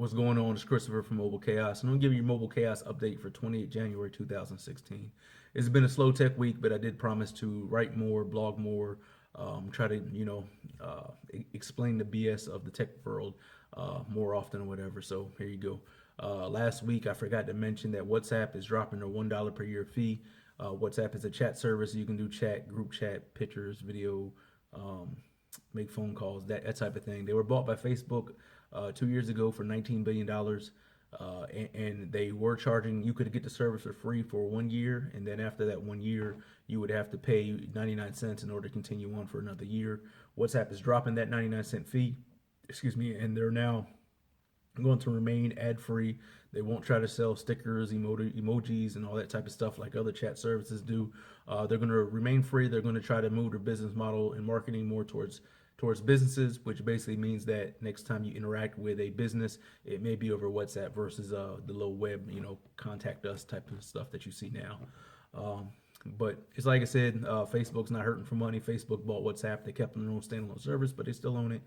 What's going on? It's Christopher from Mobile Chaos, and I'm gonna give you your Mobile Chaos update for 28 January 2016. It's been a slow tech week, but I did promise to write more, blog more, try to explain the BS of the tech world more often or whatever. So here you go. Last week I forgot to mention that WhatsApp is dropping their $1 per year fee. WhatsApp is a chat service. You can do chat, group chat, pictures, video, um, make phone calls, that type of thing. They were bought by Facebook 2 years ago for $19 billion. And they were charging, you could get the service for free for 1 year, and then after that 1 year you would have to pay 99 cents in order to continue on for another year. WhatsApp is dropping that 99-cent fee, and they're now going to remain ad free. They won't try to sell stickers, emojis, and all that type of stuff like other chat services do. They're going to remain free. They're going to try to move their business model and marketing more towards businesses, which basically means that next time you interact with a business, it may be over WhatsApp versus the low web, contact us type of stuff that you see now. But it's like I said, Facebook's not hurting for money. Facebook bought WhatsApp. They kept their own standalone service, but they still own it.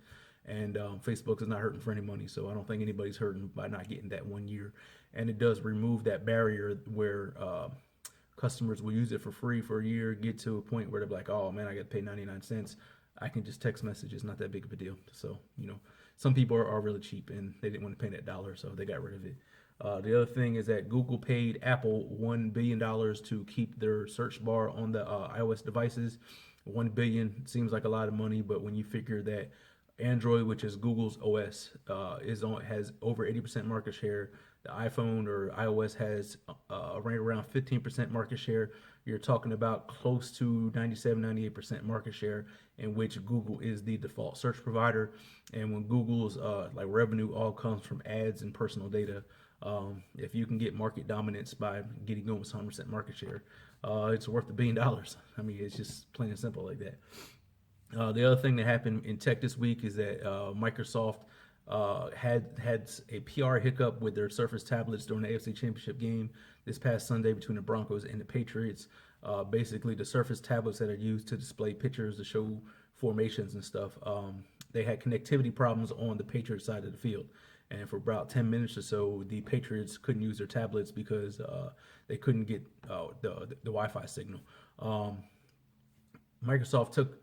And Facebook is not hurting for any money, so I don't think anybody's hurting by not getting that 1 year. And it does remove that barrier where customers will use it for free for a year, get to a point where they're like, oh man, I got to pay 99 cents. I can just text message. It's not that big of a deal. So, some people are really cheap and they didn't want to pay that dollar, so they got rid of it. The other thing is that Google paid Apple $1 billion to keep their search bar on the iOS devices. 1 billion seems like a lot of money, but when you figure that Android, which is Google's OS, has over 80% market share. The iPhone or iOS has right around 15% market share. You're talking about close to 97, 98% market share, in which Google is the default search provider. And when Google's revenue all comes from ads and personal data, if you can get market dominance by getting almost 100% market share, it's worth $1 billion. I mean, it's just plain and simple like that. The other thing that happened in tech this week is that Microsoft had a PR hiccup with their Surface tablets during the AFC Championship game this past Sunday between the Broncos and the Patriots. Basically, the Surface tablets that are used to display pictures to show formations and stuff, they had connectivity problems on the Patriots side of the field. And for about 10 minutes or so, the Patriots couldn't use their tablets because they couldn't get the Wi-Fi signal. Microsoft took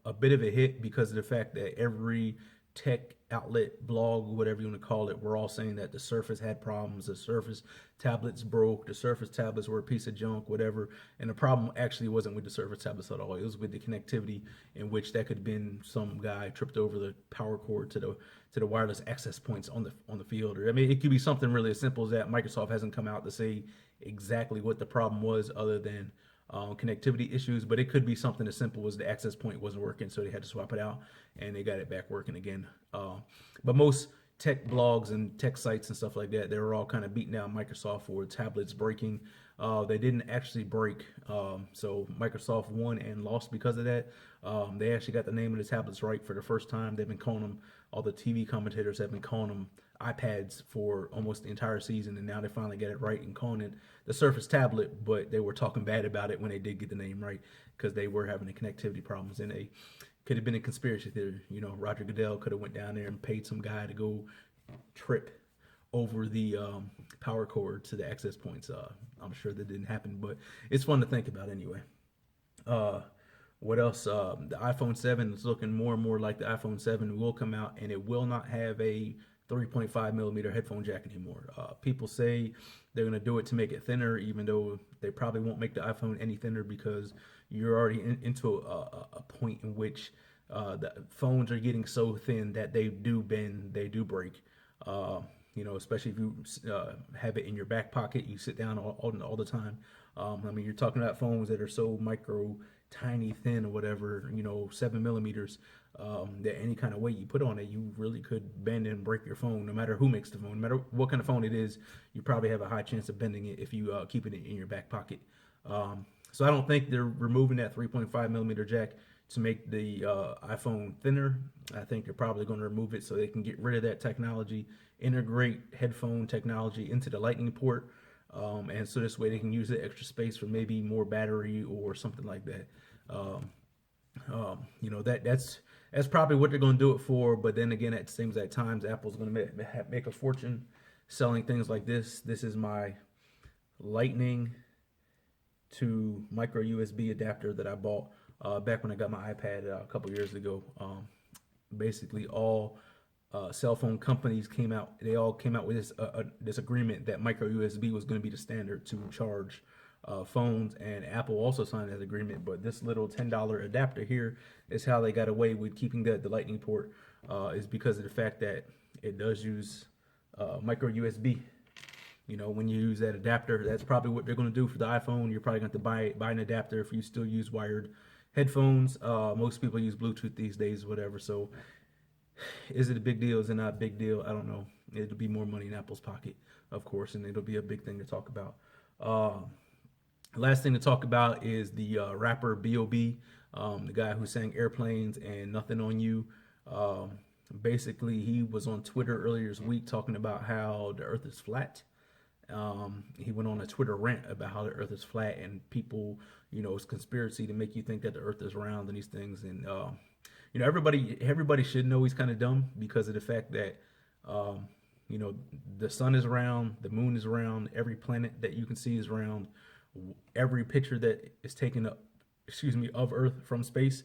a bit of a hit because of the fact that every tech outlet, blog, whatever you want to call it, we're all saying that the Surface had problems, the Surface tablets broke, the Surface tablets were a piece of junk, whatever. And the problem actually wasn't with the Surface tablets at all. It was with the connectivity, in which that could have been some guy tripped over the power cord to the wireless access points on the field. Or I mean, it could be something really as simple as that. Microsoft hasn't come out to say exactly what the problem was, other than connectivity issues, but it could be something as simple as the access point wasn't working, so they had to swap it out, and they got it back working again. But most tech blogs and tech sites and stuff like that, they were all kind of beating down Microsoft for tablets breaking. They didn't actually break, so Microsoft won and lost because of that. They actually got the name of the tablets right for the first time. They've been calling them, all the TV commentators have been calling them iPads for almost the entire season, and now they finally get it right and calling it the Surface tablet. But they were talking bad about it when they did get the name right, because they were having the connectivity problems, and they could have been a conspiracy theory. Roger Goodell could have went down there and paid some guy to go trip over the power cord to the access points. I'm sure that didn't happen, but it's fun to think about anyway. What else? The iPhone 7 is looking more and more like the iPhone 7 will come out, and it will not have a 3.5 millimeter headphone jack anymore. People say they're going to do it to make it thinner, even though they probably won't make the iPhone any thinner, because you're already into a point in which the phones are getting so thin that they do bend, they do break. Especially if you have it in your back pocket, you sit down all the time. I mean, you're talking about phones that are so micro, tiny, thin, or whatever, 7 millimeters, that any kind of weight you put on it, you really could bend and break your phone. No matter who makes the phone, no matter what kind of phone it is, you probably have a high chance of bending it if you keep it in your back pocket. So I don't think they're removing that 3.5 millimeter jack to make the iPhone thinner. I think they're probably going to remove it so they can get rid of that technology, integrate headphone technology into the Lightning port, and so this way they can use the extra space for maybe more battery or something like that. You know, that's probably what they're going to do it for. But then again, at the same exact times, Apple's going to make a fortune selling things like this. This is my Lightning to micro USB adapter that I bought back when I got my iPad a couple years ago. Basically, all cell phone companies came out. They all came out with this agreement that micro USB was going to be the standard to charge phones, and Apple also signed that agreement. But this little $10 adapter here is how they got away with keeping the Lightning port, is because of the fact that it does use micro USB. You know, when you use that adapter, that's probably what they're going to do for the iPhone. You're probably going to have to buy an adapter if you still use wired headphones. Most people use Bluetooth these days, whatever. So, is it a big deal? Is it not a big deal? I don't know. It'll be more money in Apple's pocket, of course, and it'll be a big thing to talk about. Last thing to talk about is the rapper B.O.B., the guy who sang Airplanes and Nothing on You. Basically, he was on Twitter earlier this week talking about how the earth is flat. He went on a Twitter rant about how the earth is flat and people, you know, it's conspiracy to make you think that the earth is round and these things. And, you know, everybody should know he's kind of dumb because of the fact that, you know, the sun is round, the moon is round, every planet that you can see is round. Every picture that is taken up, of Earth from space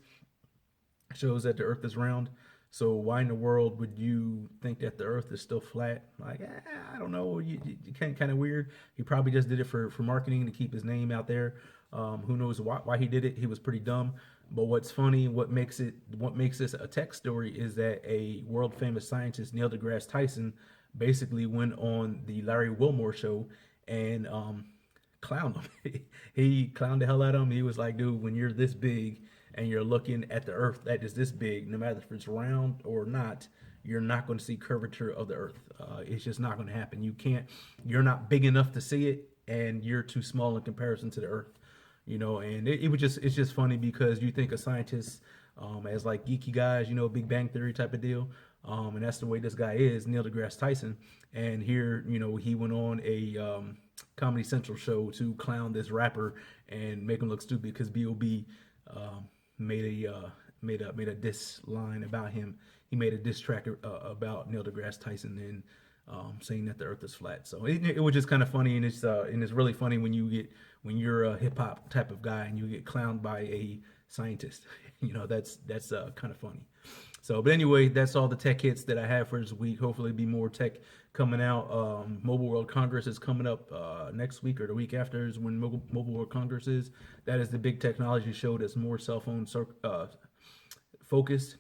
shows that the earth is round. So why in the world would you think that the earth is still flat? Like, I don't know. You kind of weird. He probably just did it for marketing to keep his name out there. Who knows why he did it? He was pretty dumb. But what's funny, what makes this a tech story is that a world famous scientist, Neil deGrasse Tyson, basically went on the Larry Wilmore show and clowned him. He clowned the hell out of him. He was like, dude, when you're this big and you're looking at the earth that is this big, no matter if it's round or not, you're not going to see curvature of the earth. It's just not going to happen. You're not big enough to see it, and you're too small in comparison to the earth. You know, and it's just funny because you think of scientists as like geeky guys, you know, Big Bang Theory type of deal. And that's the way this guy is, Neil deGrasse Tyson. And here, you know, he went on a Comedy Central show to clown this rapper and make him look stupid because B.O.B. Made a diss line about him. He made a diss track about Neil deGrasse Tyson and saying that the earth is flat. So it was just kind of funny, and it's really funny when you're a hip hop type of guy and you get clowned by a scientist. You know, that's kind of funny. So, but anyway, that's all the tech hits that I have for this week. Hopefully, be more tech coming out. Mobile World Congress is coming up next week or the week after is when Mobile World Congress is. That is the big technology show that's more cell phone focused.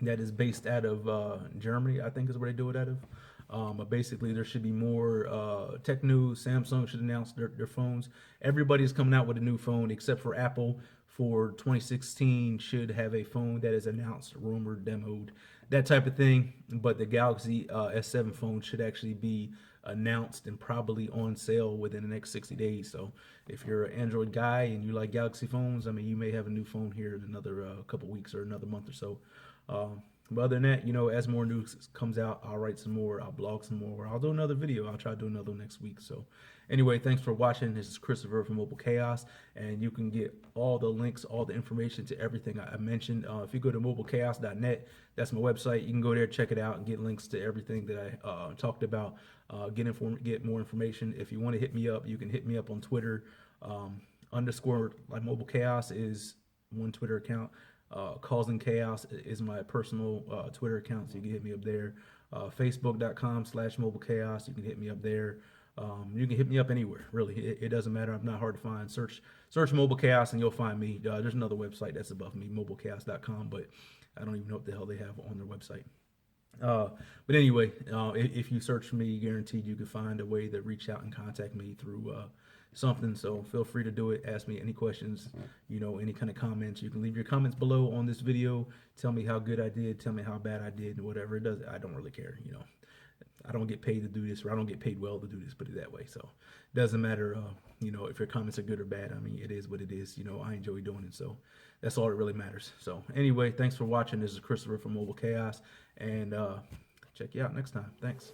That is based out of Germany, I think is where they do it out of. But basically, there should be more tech news. Samsung should announce their phones. Everybody's coming out with a new phone except for Apple. For 2016 should have a phone that is announced, rumored, demoed, that type of thing. But the Galaxy S7 phone should actually be announced and probably on sale within the next 60 days. So if you're an Android guy and you like Galaxy phones, I mean, you may have a new phone here in another couple weeks or another month or so. But other than that, you know, as more news comes out, I'll write some more, I'll blog some more, I'll do another video. I'll try to do another one next week. So anyway, thanks for watching. This is Christopher from Mobile Chaos, and you can get all the links, all the information to everything I mentioned. If you go to mobilechaos.net, that's my website. You can go there, check it out, and get links to everything that I talked about. Get more information. If you want to hit me up, you can hit me up on Twitter. _ like Mobile Chaos is one Twitter account. Causing Chaos is my personal Twitter account, so you can hit me up there. Facebook.com/Mobile Chaos, you can hit me up there. You can hit me up anywhere, really. It doesn't matter. I'm not hard to find. Search Mobile Chaos and you'll find me. There's another website that's above me, mobilechaos.com, but I don't even know what the hell they have on their website. But anyway, if you search for me, guaranteed you can find a way to reach out and contact me through something. So feel free to do it. Ask me any questions, you know, any kind of comments. You can leave your comments below on this video. Tell me how good I did. Tell me how bad I did. Whatever it does, I don't really care. You know, I don't get paid to do this, or I don't get paid well to do this. Put it that way. So it doesn't matter. You know, if your comments are good or bad. I mean, it is what it is. You know, I enjoy doing it. So that's all that really matters. So anyway, thanks for watching. This is Christopher from Mobile Chaos, and check you out next time. Thanks.